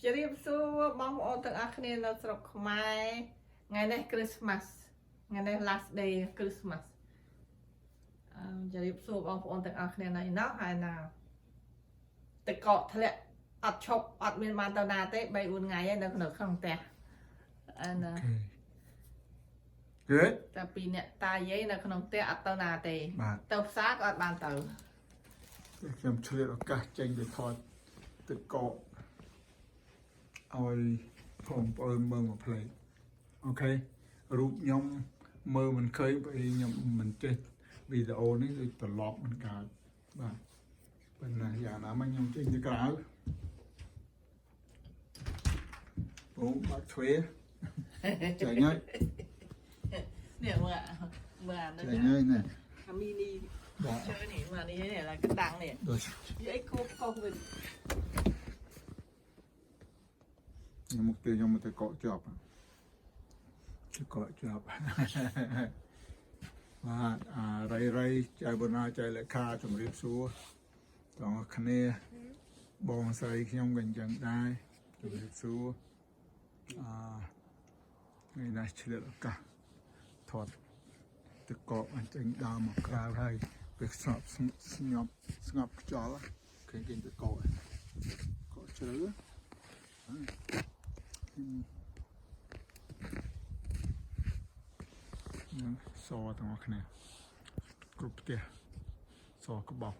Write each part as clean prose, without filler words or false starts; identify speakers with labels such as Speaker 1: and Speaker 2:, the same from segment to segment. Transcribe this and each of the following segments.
Speaker 1: จะเรียบสู้บางคนตั้งอาคเนเราสรุปไม้ไงในคริสต์มาสไงใน last day คริสต์มาสจะเรียบสู้บางคนตั้งอาคเนในน้าหายนาแต่เกาะทะเลอัดชกอัดเมียนมาตนาเตะใบอุ่นไงในขนมข้างแต่แต่ปีเนี้ยตายเย้ในขนมเตะอัดตนาเตะเตาซากอัดบานเตา
Speaker 2: ខ្ញុំឆ្លៀតឱកាសចេញទៅថតទឹកកកឲ្យបងប្អូនមើលមួយផ្លេតអូខេរូបខ្ញុំមើលមិនឃើញព្រោះខ្ញុំមិនចេះវីដេអូនេះដូចត្រឡប់មិនកើតបាទប៉ុន្តែយ៉ាងណាមកខ្ញុំចេញទៅក្រៅបងបាក់ទ្វេចាញ់ហើយ
Speaker 1: เนี่ยเมื่อ
Speaker 2: ចាញ់ហើយណា
Speaker 1: มีนี่เชื่อนี่มานี่เนี่ยอะไรก็ดังเนี่ยไอ้โคบเป็น
Speaker 2: ខ្ញុំមកខ្ញុំទៅកកជាប់បាទរៃចៅបណ្ណាចៅលេខាជំរាបសួរទាំងគ្នាបងស្រីខ្ញុំក៏អញ្ចឹងដែរជំរាបសួរថ្ងៃនេះឆ្លៀតឱកាសថតទឹកកកអញ្ចឹងដើរមកក្រៅហើយពេលស្ងប់ខ្យល់ឃើញគេទឹកកកជ្រៅសទាំងអស់គ្នាគ្រប់ផ្ទះសក្បោស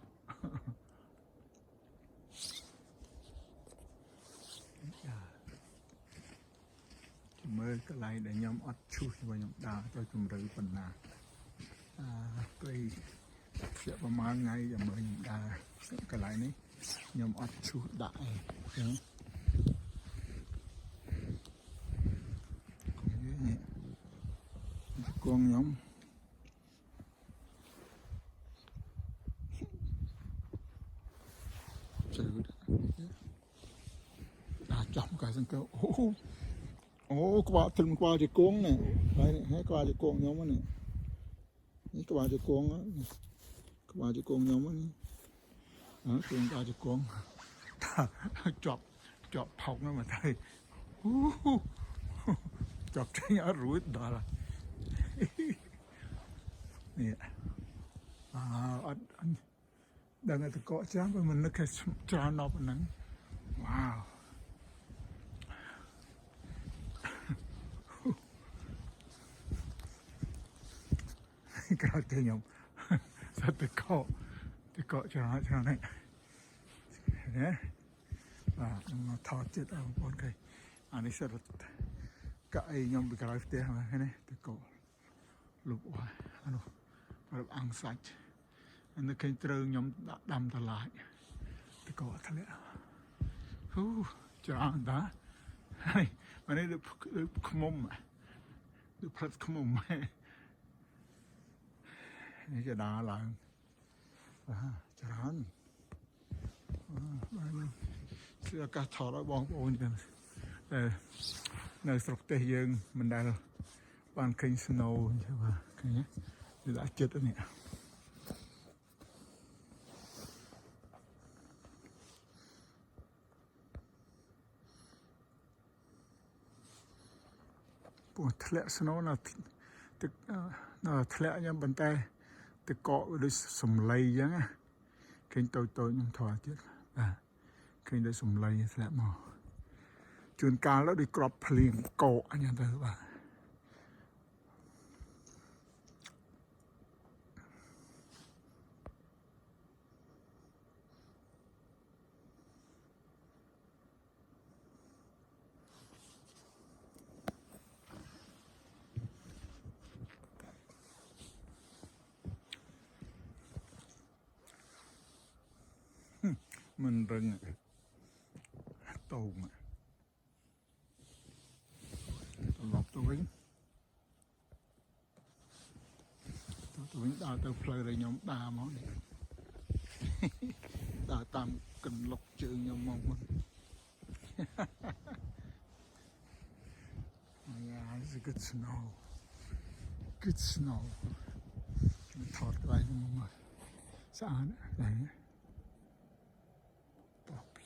Speaker 2: មើលកន្លែងដែលខ្ញុំអត់ឈូសជាមួយខ្ញុំដើរទៅជំរឿប៉ុណ្ណាពេលជាប្រហែលថ្ងៃចាំមើលខ្ញុំដើរកន្លែងនេះខ្ញុំអត់ឈូសដាក់អីចឹងគងខ្ញុំជឿដាក់ចំកាសង្កោអូក្បាលត្រឹមក្បាលជង្គង់នេះហើយក្បាលជង្គង់ខ្ញុំនេះក្បាលជង្គង់ខ្ញុំនេះគឺក្បាលជង្គង់ជាប់ផុកនោះមកទៅជាប់ចេញអត់រួចដល់នេះអត់ដឹងតែកកចាំបើមិននឹកច្រើនដល់ប៉ុណ្ណឹងវ៉ាវក្រៅទៅខ្ញុំសត្វទឹកកកច្រើននេះណាបាទមកថតចិត្តបងប្អូនគេអានេះសិតកៅអីខ្ញុំពីក្រៅផ្ទះមកនេះទឹកកកលុបអស់អានោះប្រហែលអង្គសាច់អានេះឃើញត្រូវខ្ញុំដាក់ដាំតឡាចទឹកកកធ្លាក់ច្រើនតាហើយមកនេះដូចខ្មុំដូចផ្លិតខ្មុំនេះจะด่าឡើងច្រើនបាទគឺឱកាសថតឲ្យបងប្អូនចឹងតែនៅស្រុកទេសយើងមិនដែលបានឃើញ snow អញ្ចឹងបាទឃើញទេដាក់ចិត្តនេះពួកធ្លាក់ snow នៅទឹកធ្លាក់ខ្ញុំប៉ុន្តែទឹកកកដូចសំឡីអញ្ចឹងណាឃើញតូចខ្ញុំថតទៀតបាទឃើញដូចសំឡីធ្លាក់មកជួនកាលទៅដូចក្របភ្លៀងកកអញ្ចឹងទៅបាទមិនរឹងតោងត្រឡប់ទៅវិញដើរទៅផ្លូវដែលខ្ញុំដើរមកនេះដើរតាមកន្លុកជើងខ្ញុំមកមុនit's a good snow ថតក្បែរខ្ញុំមកស្អាតដែរ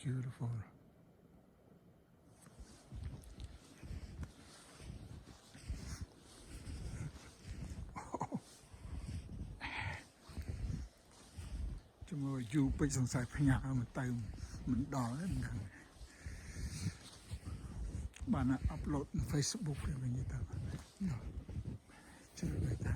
Speaker 2: beautiful ยูไปสงสัยพญามันเติมมันดอลแล้วมันบ้านอัพโหลด Facebook เลยมันยี่ตาเนาะเจอเลยตา